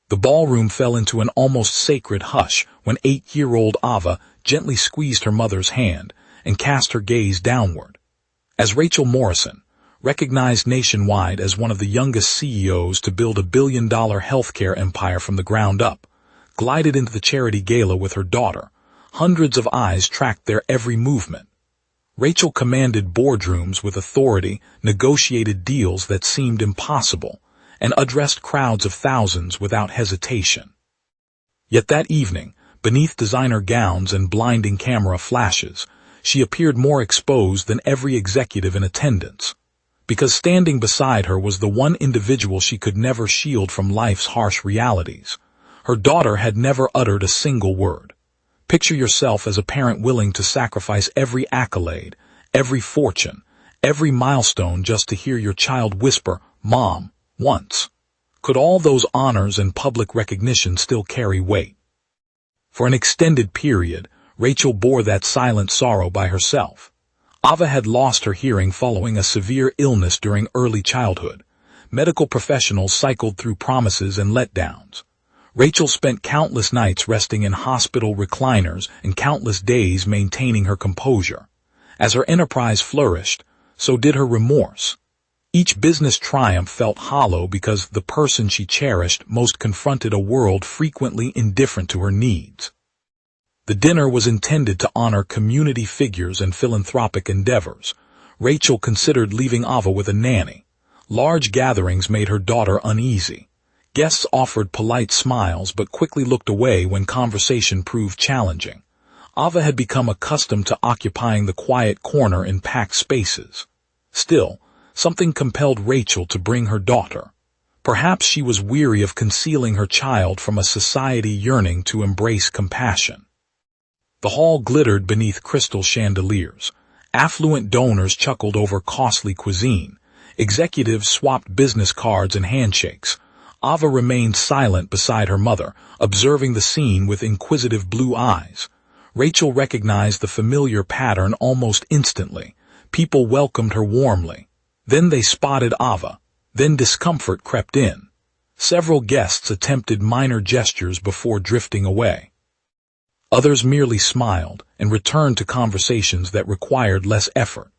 The ballroom fell into an almost sacred hush when 8-year-old Ava gently squeezed her mother's hand and cast her gaze downward. As Rachel Morrison, recognized nationwide as one of the youngest CEOs to build a billion-dollar healthcare empire from the ground up, glided into the charity gala with her daughter, hundreds of eyes tracked their every movement. Rachel commanded boardrooms with authority, negotiated deals that seemed impossible, and addressed crowds of thousands without hesitation. Yet that evening, beneath designer gowns and blinding camera flashes, she appeared more exposed than every executive in attendance, because standing beside her was the one individual she could never shield from life's harsh realities. Her daughter had never uttered a single word. Picture yourself as a parent willing to sacrifice every accolade, every fortune, every milestone just to hear your child whisper, "Mom," once. Could all those honors and public recognition still carry weight? For an extended period, Rachel bore that silent sorrow by herself. Ava had lost her hearing following a severe illness during early childhood. Medical professionals cycled through promises and letdowns. Rachel spent countless nights resting in hospital recliners and countless days maintaining her composure. As her enterprise flourished, so did her remorse. Each business triumph felt hollow because the person she cherished most confronted a world frequently indifferent to her needs. The dinner was intended to honor community figures and philanthropic endeavors. Rachel considered leaving Ava with a nanny. Large gatherings made her daughter uneasy. Guests offered polite smiles but quickly looked away when conversation proved challenging. Ava had become accustomed to occupying the quiet corner in packed spaces. Still, something compelled Rachel to bring her daughter. Perhaps she was weary of concealing her child from a society yearning to embrace compassion. The hall glittered beneath crystal chandeliers. Affluent donors chuckled over costly cuisine. Executives swapped business cards and handshakes. Ava remained silent beside her mother, observing the scene with inquisitive blue eyes. Rachel recognized the familiar pattern almost instantly. People welcomed her warmly. Then they spotted Ava. Then discomfort crept in. Several guests attempted minor gestures before drifting away. Others merely smiled and returned to conversations that required less effort.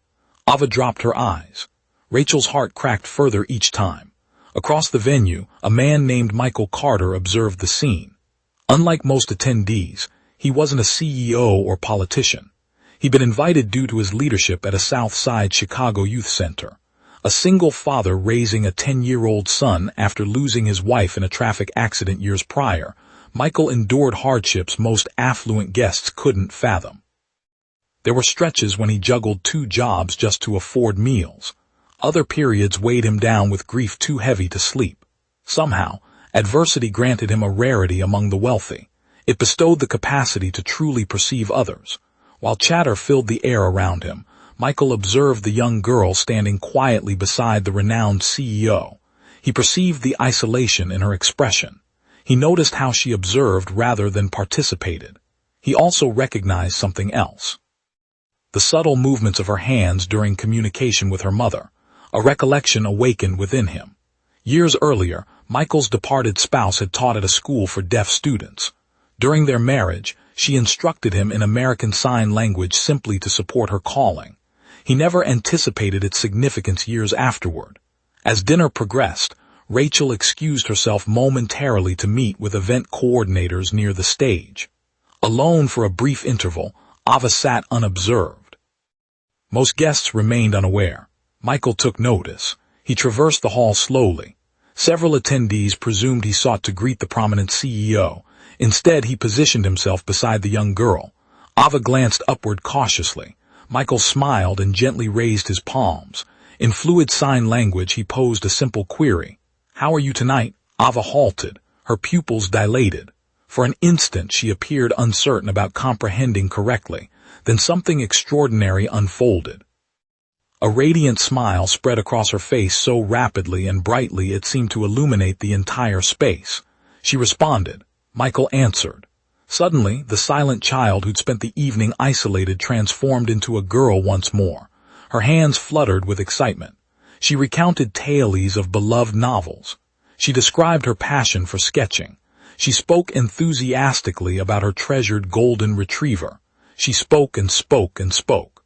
Ava dropped her eyes. Rachel's heart cracked further each time. Across the venue, a man named Michael Carter observed the scene. Unlike most attendees, he wasn't a CEO or politician. He'd been invited due to his leadership at a South Side Chicago youth center. A single father raising a 10-year-old son after losing his wife in a traffic accident years prior, Michael endured hardships most affluent guests couldn't fathom. There were stretches when he juggled 2 jobs just to afford meals. Other periods weighed him down with grief too heavy to sleep. Somehow, adversity granted him a rarity among the wealthy. It bestowed the capacity to truly perceive others. While chatter filled the air around him, Michael observed the young girl standing quietly beside the renowned CEO. He perceived the isolation in her expression. He noticed how she observed rather than participated. He also recognized something else. The subtle movements of her hands during communication with her mother. A recollection awakened within him. Years earlier, Michael's departed spouse had taught at a school for deaf students. During their marriage, she instructed him in American Sign Language simply to support her calling. He never anticipated its significance years afterward. As dinner progressed, Rachel excused herself momentarily to meet with event coordinators near the stage. Alone for a brief interval, Ava sat unobserved. Most guests remained unaware. Michael took notice. He traversed the hall slowly. Several attendees presumed he sought to greet the prominent CEO. Instead, he positioned himself beside the young girl. Ava glanced upward cautiously. Michael smiled and gently raised his palms. In fluid sign language, he posed a simple query. "How are you tonight?" Ava halted, her pupils dilated. For an instant, she appeared uncertain about comprehending correctly. Then something extraordinary unfolded. A radiant smile spread across her face so rapidly and brightly it seemed to illuminate the entire space. She responded. Michael answered. Suddenly, the silent child who'd spent the evening isolated transformed into a girl once more. Her hands fluttered with excitement. She recounted tales of beloved novels. She described her passion for sketching. She spoke enthusiastically about her treasured golden retriever. She spoke and spoke and spoke.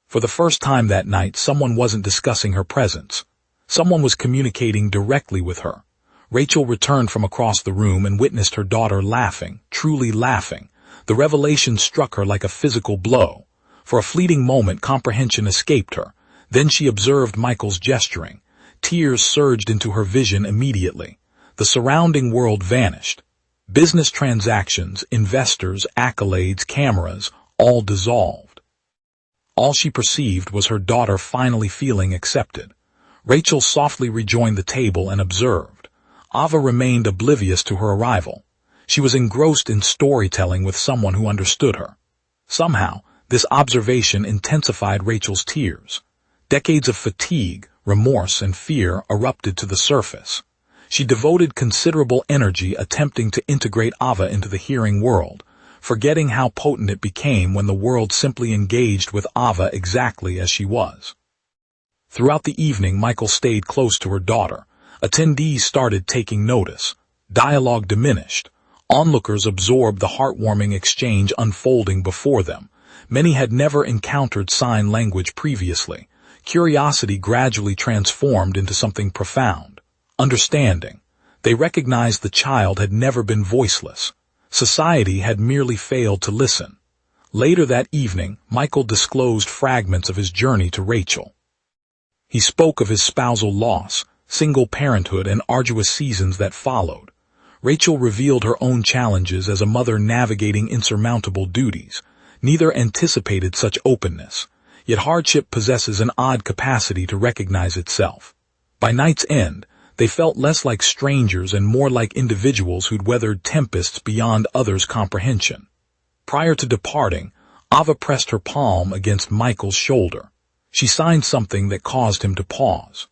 For the first time that night, someone wasn't discussing her presence. Someone was communicating directly with her. Rachel returned from across the room and witnessed her daughter laughing, truly laughing. The revelation struck her like a physical blow. For a fleeting moment, comprehension escaped her. Then she observed Michael's gesturing. Tears surged into her vision immediately. The surrounding world vanished. Business transactions, investors, accolades, cameras, all dissolved. All she perceived was her daughter finally feeling accepted. Rachel softly rejoined the table and observed. Ava remained oblivious to her arrival. She was engrossed in storytelling with someone who understood her. Somehow, this observation intensified Rachel's tears. Decades of fatigue, remorse, and fear erupted to the surface. She devoted considerable energy attempting to integrate Ava into the hearing world, forgetting how potent it became when the world simply engaged with Ava exactly as she was. Throughout the evening, Michael stayed close to her daughter. Attendees started taking notice. Dialogue diminished. Onlookers absorbed the heartwarming exchange unfolding before them. Many had never encountered sign language previously. Curiosity gradually transformed into something profound. Understanding. They recognized the child had never been voiceless. Society had merely failed to listen. Later that evening, Michael disclosed fragments of his journey to Rachel. He spoke of his spousal loss, single parenthood, and arduous seasons that followed. Rachel revealed her own challenges as a mother navigating insurmountable duties. Neither anticipated such openness, yet hardship possesses an odd capacity to recognize itself. By night's end, they felt less like strangers and more like individuals who'd weathered tempests beyond others' comprehension. Prior to departing, Ava pressed her palm against Michael's shoulder. She signed something that caused him to pause.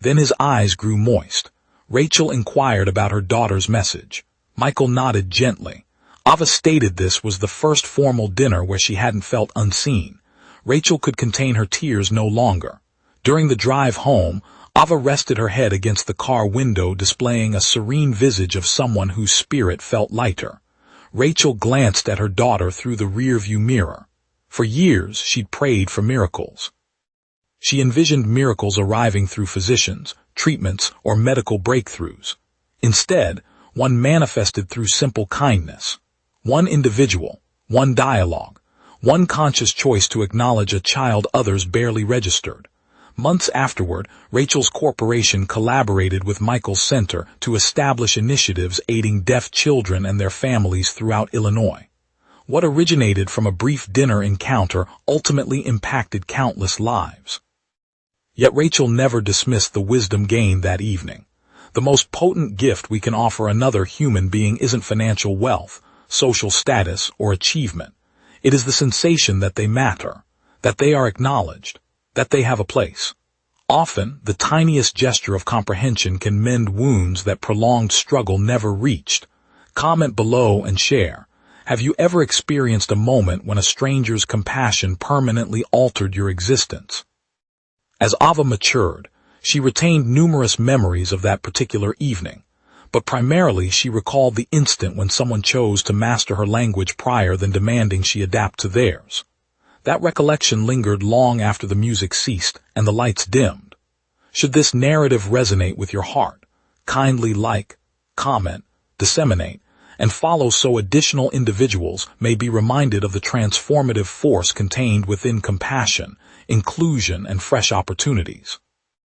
Then his eyes grew moist. Rachel inquired about her daughter's message. Michael nodded gently. Ava stated this was the first formal dinner where she hadn't felt unseen. Rachel could contain her tears no longer. During the drive home, Ava rested her head against the car window, displaying a serene visage of someone whose spirit felt lighter. Rachel glanced at her daughter through the rearview mirror. For years, she'd prayed for miracles. She envisioned miracles arriving through physicians, treatments, or medical breakthroughs. Instead, one manifested through simple kindness. One individual, one dialogue, one conscious choice to acknowledge a child others barely registered. Months afterward, Rachel's corporation collaborated with Michael's Center to establish initiatives aiding deaf children and their families throughout Illinois. What originated from a brief dinner encounter ultimately impacted countless lives. Yet Rachel never dismissed the wisdom gained that evening. The most potent gift we can offer another human being isn't financial wealth, social status, or achievement. It is the sensation that they matter, that they are acknowledged, that they have a place. Often, the tiniest gesture of comprehension can mend wounds that prolonged struggle never reached. Comment below and share. Have you ever experienced a moment when a stranger's compassion permanently altered your existence? As Ava matured, she retained numerous memories of that particular evening, but primarily she recalled the instant when someone chose to master her language prior than demanding she adapt to theirs. That recollection lingered long after the music ceased and the lights dimmed. Should this narrative resonate with your heart, kindly like, comment, disseminate, and follow so additional individuals may be reminded of the transformative force contained within compassion, inclusion, and fresh opportunities.